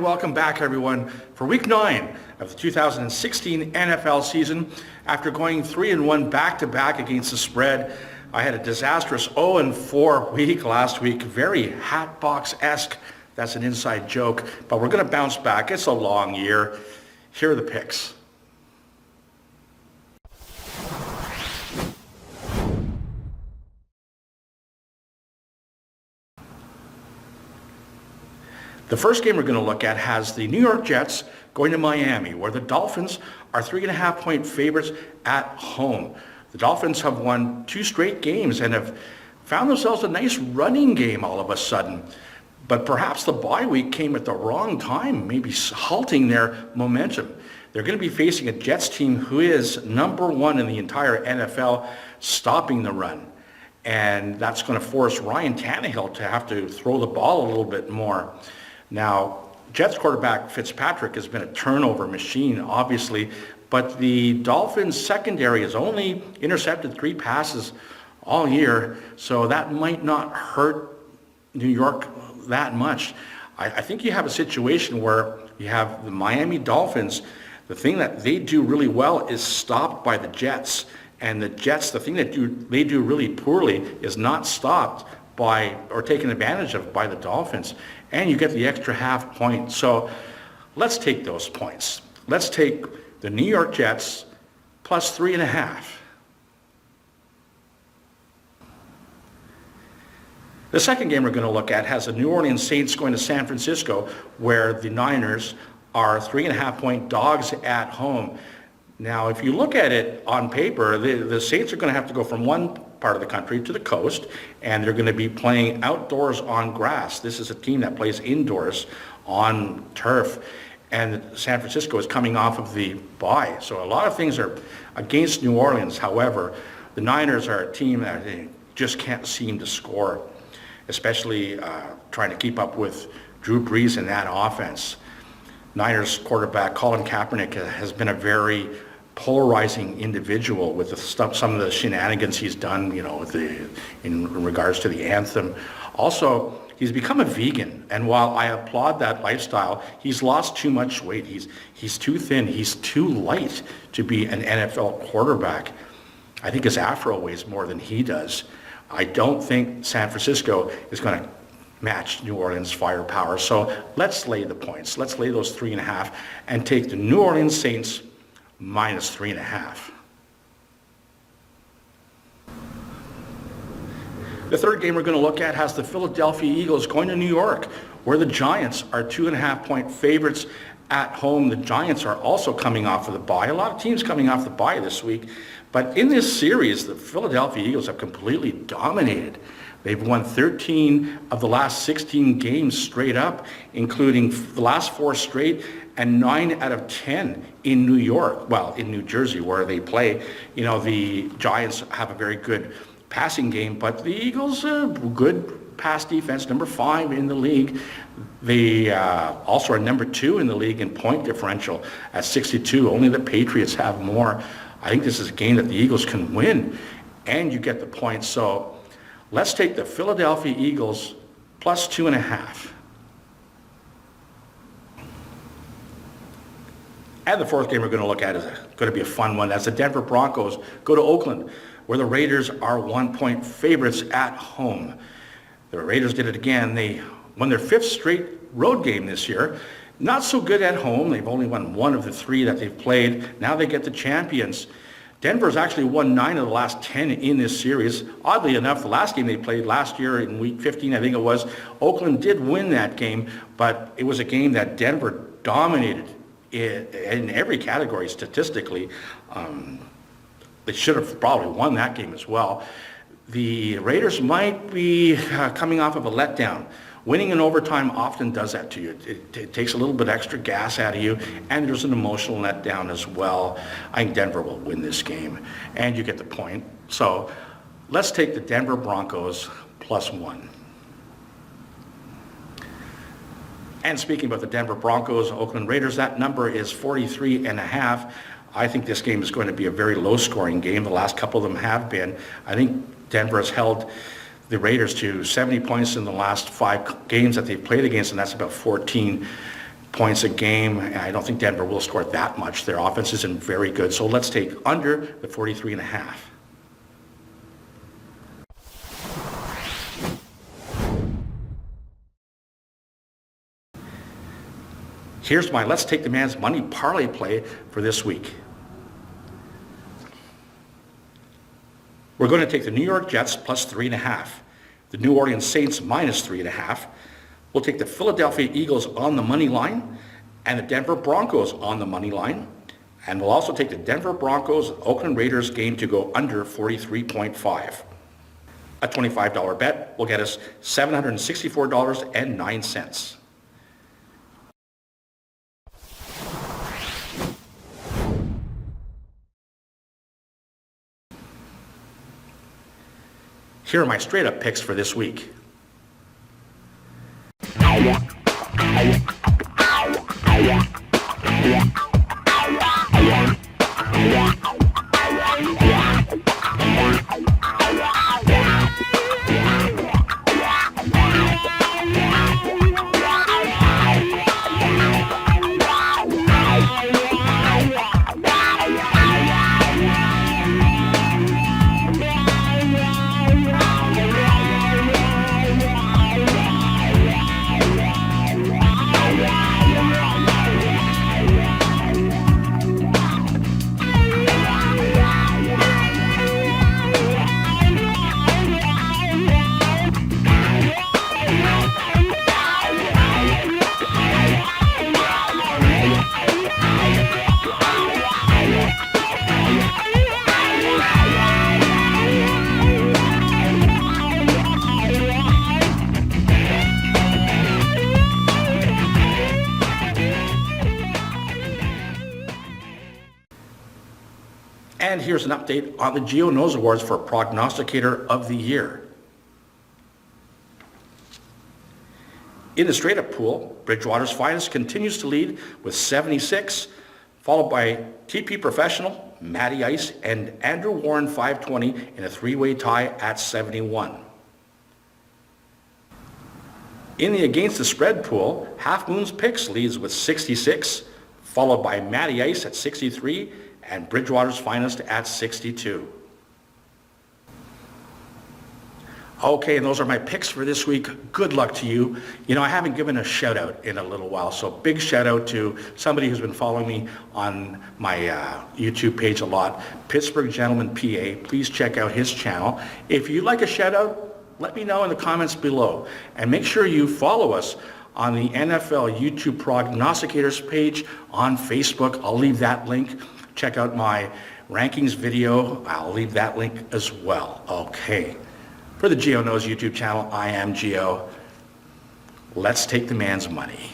welcome back everyone for week 9 of the 2016 NFL season. After going 3-1 back-to-back against the spread, I had a disastrous 0-4 week last week, very Hatbox-esque. That's an inside joke, but we're going to bounce back. It's a long year. Here are the picks. The first game we're going to look at has the New York Jets going to Miami, where the Dolphins are 3.5-point favorites at home. The Dolphins have won 2 straight games and have found themselves a nice running game all of a sudden. But perhaps the bye week came at the wrong time, maybe halting their momentum. They're going to be facing a Jets team who is number 1 in the entire NFL stopping the run. And that's going to force Ryan Tannehill to have to throw the ball a little bit more. Now, Jets quarterback Fitzpatrick has been a turnover machine, obviously, but the Dolphins secondary has only intercepted 3 passes all year, so that might not hurt New York that much. I think you have a situation where you have the Miami Dolphins. The thing that they do really well is stopped by the Jets, and the Jets, the thing that they do really poorly is not stopped by or taken advantage of by the Dolphins, and you get the extra half point. So let's take those points. Let's take the New York Jets plus 3.5. The second game we're going to look at has the New Orleans Saints going to San Francisco, where the Niners are 3.5-point dogs at home. Now, if you look at it on paper, the Saints are going to have to go from one part of the country to the coast, and they're going to be playing outdoors on grass. This is a team that plays indoors on turf, and San Francisco is coming off of the bye. So a lot of things are against New Orleans. However, the Niners are a team that they just can't seem to score, especially trying to keep up with Drew Brees in that offense. Niners quarterback Colin Kaepernick has been a very polarizing individual with some of the shenanigans he's done, in regards to the anthem. Also, he's become a vegan, and while I applaud that lifestyle, he's lost too much weight. He's too thin. He's too light to be an NFL quarterback. I think his afro weighs more than he does. I don't think San Francisco is going to match New Orleans' firepower. So let's lay the points. Let's lay those 3.5 and take the New Orleans Saints minus 3.5. The third game we're going to look at has the Philadelphia Eagles going to New York, where the Giants are 2.5-point favorites at home. The Giants are also coming off of the bye. A lot of teams coming off the bye this week. But in this series, the Philadelphia Eagles have completely dominated. They've won 13 of the last 16 games straight up, including the last 4 straight and 9 out of 10 in New York. Well, in New Jersey, where they play. The Giants have a very good passing game, but the Eagles, good pass defense, number 5 in the league. They also are number 2 in the league in point differential at 62. Only the Patriots have more. I think this is a game that the Eagles can win, and you get the points. So let's take the Philadelphia Eagles plus 2.5. And the fourth game we're going to look at is going to be a fun one. That's the Denver Broncos go to Oakland, where the Raiders are 1-point favorites at home. The Raiders did it again. They won their 5th straight road game this year. Not so good at home. They've only won 1 of the 3 that they've played. Now they get the champions. Denver's actually won 9 of the last 10 in this series. Oddly enough, the last game they played last year in week 15, I think it was, Oakland did win that game, but it was a game that Denver dominated in every category statistically. They should have probably won that game as well. The Raiders might be coming off of a letdown. Winning in overtime often does that to you. It takes a little bit extra gas out of you, and there's an emotional letdown as well. I think Denver will win this game, and you get the point. So let's take the Denver Broncos plus 1. And speaking about the Denver Broncos, Oakland Raiders, that number is 43.5. I think this game is going to be a very low-scoring game. The last couple of them have been. I think Denver has held the Raiders to 70 points in the last 5 games that they've played against, and that's about 14 points a game. I don't think Denver will score that much. Their offense isn't very good. So let's take under the 43.5. Here's my Let's Take the Man's Money parlay play for this week. We're going to take the New York Jets plus 3.5, the New Orleans Saints minus 3.5. We'll take the Philadelphia Eagles on the money line and the Denver Broncos on the money line. And we'll also take the Denver Broncos Oakland Raiders game to go under 43.5. A $25 bet will get us $764.09. Here are my straight-up picks for this week. And here's an update on the gioknows Awards for Prognosticator of the Year. In the straight-up pool, Bridgewater's Finest continues to lead with 76, followed by TP Professional, Matty Ice, and Andrew Warren 520 in a three-way tie at 71. In the Against the Spread pool, Half Moon's Picks leads with 66, followed by Matty Ice at 63, and Bridgewater's Finest at 62. Okay, and those are my picks for this week. Good luck to you. You know, I haven't given a shout out in a little while, so big shout out to somebody who's been following me on my YouTube page a lot, Pittsburgh Gentleman PA. Please check out his channel. If you'd like a shout out, let me know in the comments below. And make sure you follow us on the NFL YouTube Prognosticators page on Facebook. I'll leave that link. Check out my rankings video. I'll leave that link as well. Okay. For the gioknows YouTube channel, I am Gio. Let's take the man's money.